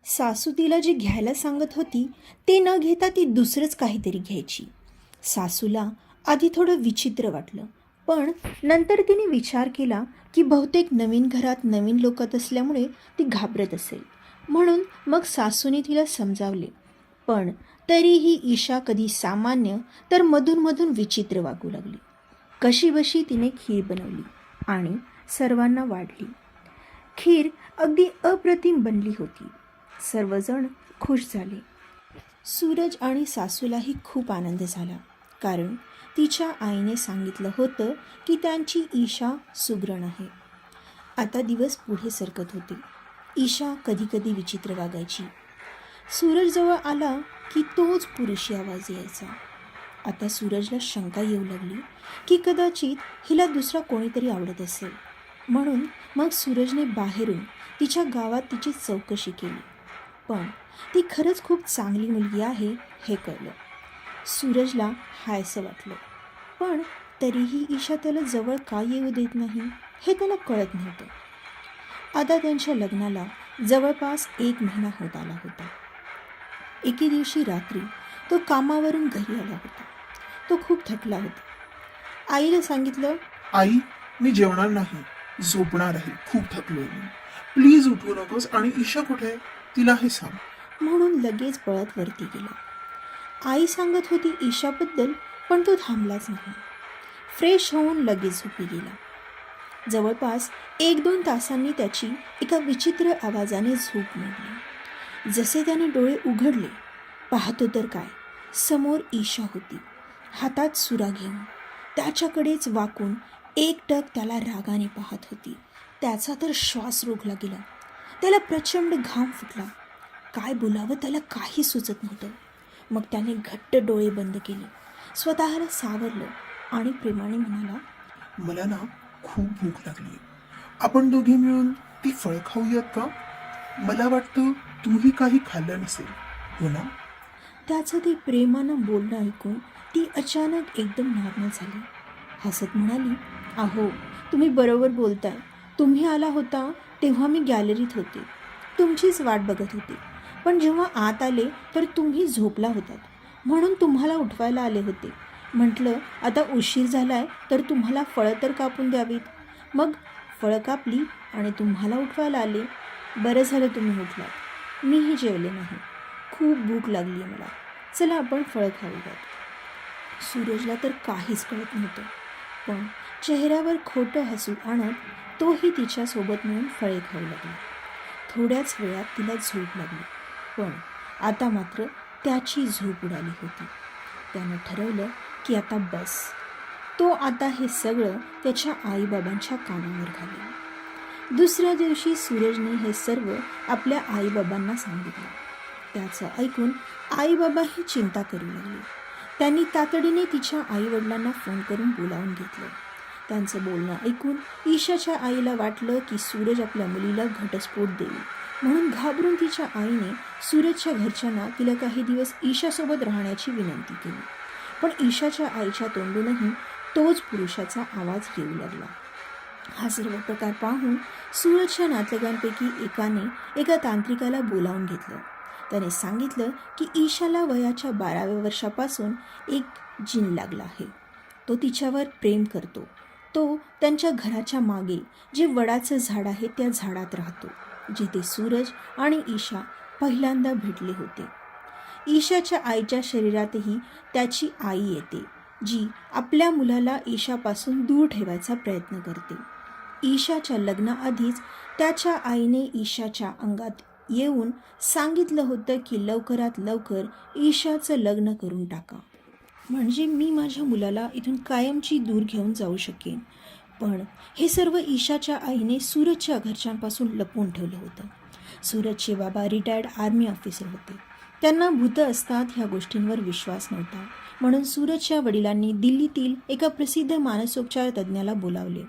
सासू तिला जे घ्यायला सांगत होती ते न घेता ती दुसरंच काहीतरी घ्यायची. सासूला आधी थोडं विचित्र वाटलं, पण नंतर तिने विचार केला की बहुतेक नवीन घरात नवीन लोकत असल्यामुळे ती घाबरत असेल. म्हणून मग सासूने तिला समजावले. पण तरीही ईशा कधी सामान्य तर मधून विचित्र वागू लागली. कशीबशी तिने खीर बनवली आणि सर्वांना वाढली. खीर अगदी अप्रतिम बनली होती. सर्वजण खुश झाले. सूरज आणि सासूलाही खूप आनंद झाला, कारण तिच्या आईने सांगितलं होतं की त्यांची ईशा सुगरण आहे. आता दिवस पुढे सरकत होते. ईशा कधी विचित्र वागायची. सूरज जवळ आला की तोच पुरुषी आवाज यायचा. आता सूरजला शंका येऊ लागली की कदाचित हिला दुसरा कोणीतरी आवडत असेल. म्हणून मग सूरजने बाहेरून तिच्या गावात तिची चौकशी केली. पण ती खरंच खूप चांगली मुलगी आहे हे कळलं. सूरजला हायसं वाटलं, पण तरीही ईशा त्याला जवळ का येऊ देत नाही हे त्याला कळत नव्हतं. आता त्यांच्या लग्नाला जवळपास 1 महिना होत आला होता. एके दिवशी रात्री तो कामावरून घरी आला होता. तो खूप थकला होता. आईला सांगितलं, आई, मी जेवणार नाही, झोपणार आहे, खूप थकलोय मी. प्लीज उठवू नकोस. आणि ईशा कुठे आहे तिला हे सांग. म्हणून लगेच पळत वरती गेला. आई सांगत होती ईशाबद्दल, पण तो थांबलाच नाही. फ्रेश होऊन लगेच झोपी गेला. जवळपास 1-2 तासांनी त्याची एका विचित्र आवाजाने झोप मोडली. जसे त्याने डोळे उघडले, पाहतो तर काय, समोर ईशा होती, हातात सुरा घेऊन. त्याच्याकडेच वाकून एकटक त्याला रागाने पाहत होती. त्याचा तर श्वास रोखला गेला. त्याला प्रचंड घाम फुटला. काय बोलावं त्याला काही सुचत नव्हतं. मग त्याने घट्ट डोळे बंद केले, स्वतःला सावरलं आणि प्रेमाने म्हणाला, मला ना खूप भूक लागली. आपण दोघे मिळून ती फळ खाऊयात का? मला वाटतं तूही काही खाल्लं नसेल, हो ना? त्याचं ते प्रेमानं बोलणं ऐकून ती अचानक एकदम नॉर्मल झाली. हसत म्हणाली, अहो, तुम्ही बरोबर बोलताय. तुम्ही आला होता तेव्हा मी गॅलरीत होते, तुमचीच वाट बघत होते. पण जेव्हा आत आले तर तुम्ही झोपला होतात, म्हणून तुम्हाला उठवायला आले होते. म्हटलं आता उशीर झालाय तर तुम्हाला फळं तर कापून द्यावीत. मग फळं कापली आणि तुम्हाला उठवायला आले. बरं झालं तुम्ही उठलात. मीही जेवले नाही. खूप भूक लागली आहे मला. चला आपण फळं खाऊयात. सूरजला तर काहीच कळत नव्हतं, पण चेहऱ्यावर खोटं हसू आणत तोही तिच्यासोबत मिळून फळे खाऊ लागला. थोड्याच वेळात तिला झोप लागली, पण आता मात्र त्याची झोप उडाली होती. त्यानं ठरवलं की आता बस. तो आता हे सगळं त्याच्या आईबाबांच्या कानावर घालेल. दुसऱ्या दिवशी सूरजने हे सर्व आपल्या आईबाबांना सांगितलं. त्याचं ऐकून आईबाबाही चिंता करू लागले. त्यांनी तातडीने तिच्या आईवडिलांना फोन करून बोलावून घेतलं. त्यांचं बोलणं ऐकून ईशाच्या आईला वाटलं की सूरज आपल्या मुलीला घटस्फोट देईल. म्हणून घाबरून तिच्या आईने सूरजच्या घरच्यांना तिला काही दिवस ईशासोबत राहण्याची विनंती केली. पण ईशाच्या आईच्या तोंडूनही तोच पुरुषाचा आवाज येऊ लागला. हा सर्व प्रकार पाहून सूरजच्या नातलगांपैकी एकाने एका तांत्रिकाला बोलावून घेतलं. त्याने सांगितलं की ईशाला वयाच्या 12व्या वर्षापासून एक जिन लागला आहे. तो तिच्यावर प्रेम करतो. तो त्यांच्या घराच्या मागे जे वडाचं झाड आहे त्या झाडात राहतो, जिथे सूरज आणि ईशा पहिल्यांदा भेटले होते. ईशाच्या आईच्या शरीरातही त्याची आई येते, जी आपल्या मुलाला ईशापासून दूर ठेवायचा प्रयत्न करते. ईशाच्या लग्नाआधीच त्याच्या आईने ईशाच्या अंगात येऊन सांगितलं होतं की लवकरात लवकर ईशाचं लग्न करून टाका, म्हणजे मी माझ्या मुलाला इथून कायमची दूर घेऊन जाऊ शकेन. पण हे सर्व ईशाच्या आईने सूरजच्या घरच्यांपासून लपवून ठेवलं होतं. सूरजचे बाबा रिटायर्ड आर्मी ऑफिसर होते. त्यांना भूतं असतात ह्या गोष्टींवर विश्वास नव्हता. म्हणून सूरजच्या वडिलांनी दिल्लीतील एका प्रसिद्ध मानसोपचार तज्ज्ञाला बोलावले.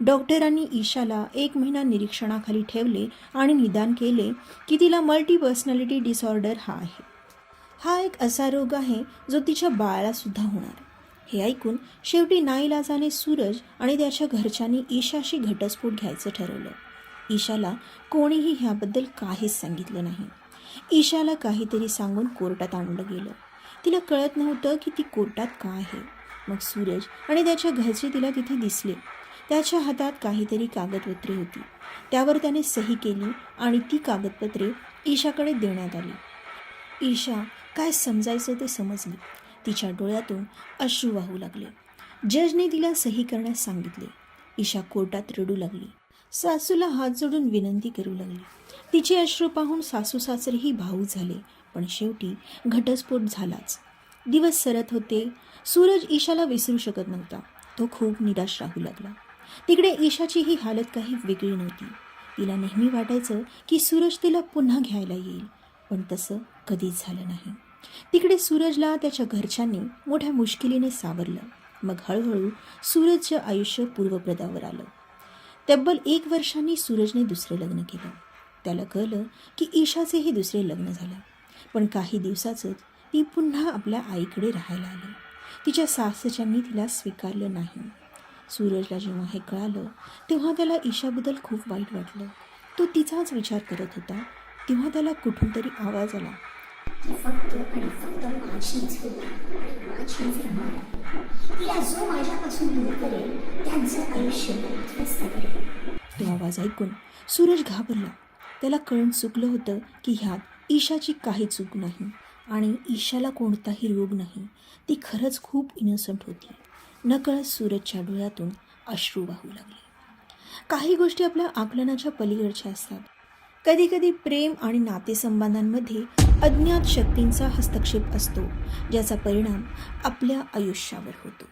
डॉक्टरांनी ईशाला 1 महिना निरीक्षणाखाली ठेवले आणि निदान केले की तिला मल्टीपर्सनॅलिटी डिसऑर्डर हा आहे. हा एक असा रोग आहे जो तिच्या बाळालासुद्धा होणार. हे ऐकून शेवटी नाईलाजाने सूरज आणि त्याच्या घरच्यांनी ईशाशी घटस्फोट घ्यायचं ठरवलं. ईशाला कोणीही ह्याबद्दल काहीच सांगितलं नाही. ईशाला काहीतरी सांगून कोर्टात आणलं गेलं. तिला कळत नव्हतं की ती कोर्टात का आहे. मग सूरज आणि त्याच्या घरचे तिला तिथे दिसले. त्याच्या हातात काहीतरी कागदपत्रे होती. त्यावर त्याने सही केली आणि ती कागदपत्रे ईशाकडे देण्यात आली. ईशा काय समजायचं ते समजली. तिच्या डोळ्यातून अश्रू वाहू लागले. जजने तिला सही करण्यास सांगितले. ईशा कोर्टात रडू लागली. सासूला हात जोडून विनंती करू लागली. तिचे अश्रू पाहून सासू सासरेही भावूक झाले. पण शेवटी घटस्फोट झालाच. दिवस सरत होते. सूरज ईशाला विसरू शकत नव्हता. तो खूप निराश राहू लागला. तिकडे ईशाची ही हालत काही वेगळी नव्हती. तिला नेहमी वाटायचं की सूरज तिला पुन्हा घ्यायला येईल, पण तसं कधीच झालं नाही. तिकडे सूरजला त्याच्या घरच्यांनी मोठ्या मुश्किलीने सावरलं. मग हळूहळू सूरजचं आयुष्य पूर्वपदावर आलं. तब्बल 1 वर्षांनी सूरजने दुसरं लग्न केलं. त्याला कळलं की ईशाचेही दुसरे लग्न झालं. पण काही दिवसातच ती पुन्हा आपल्या आईकडे राहायला आली. तिच्या सासरच्यांनी तिला स्वीकारलं नाही. सूरजला जेव्हा हे कळालं तेव्हा त्याला ईशाबद्दल खूप वाईट वाटलं. तो तिचाच विचार करत होता. तेव्हा त्याला कुठून तरी आवाज आला. ती फक्त आणि फक्त माझीच होती आणि माझीच राहणार. तिला जो माझ्यापासून दूर करेल त्यांचं आयुष्य उद्ध्वस्त करेल. तो आवाज ऐकून सूरज घाबरला. त्याला कळून चुकलं होतं की ह्यात ईशाची काही चूक नाही आणि ईशाला कोणताही रोग नाही. ती खरंच खूप इनोसंट होती. नकळत सूरजच्या डोळ्यातून अश्रू वाहू लागले. काही गोष्टी आपल्या आकलनाच्या पलीकडच्या असतात. कधीकधी प्रेम आणि नातेसंबंधांमध्ये अज्ञात शक्तींचा हस्तक्षेप असतो, ज्याचा परिणाम आपल्या आयुष्यावर होतो.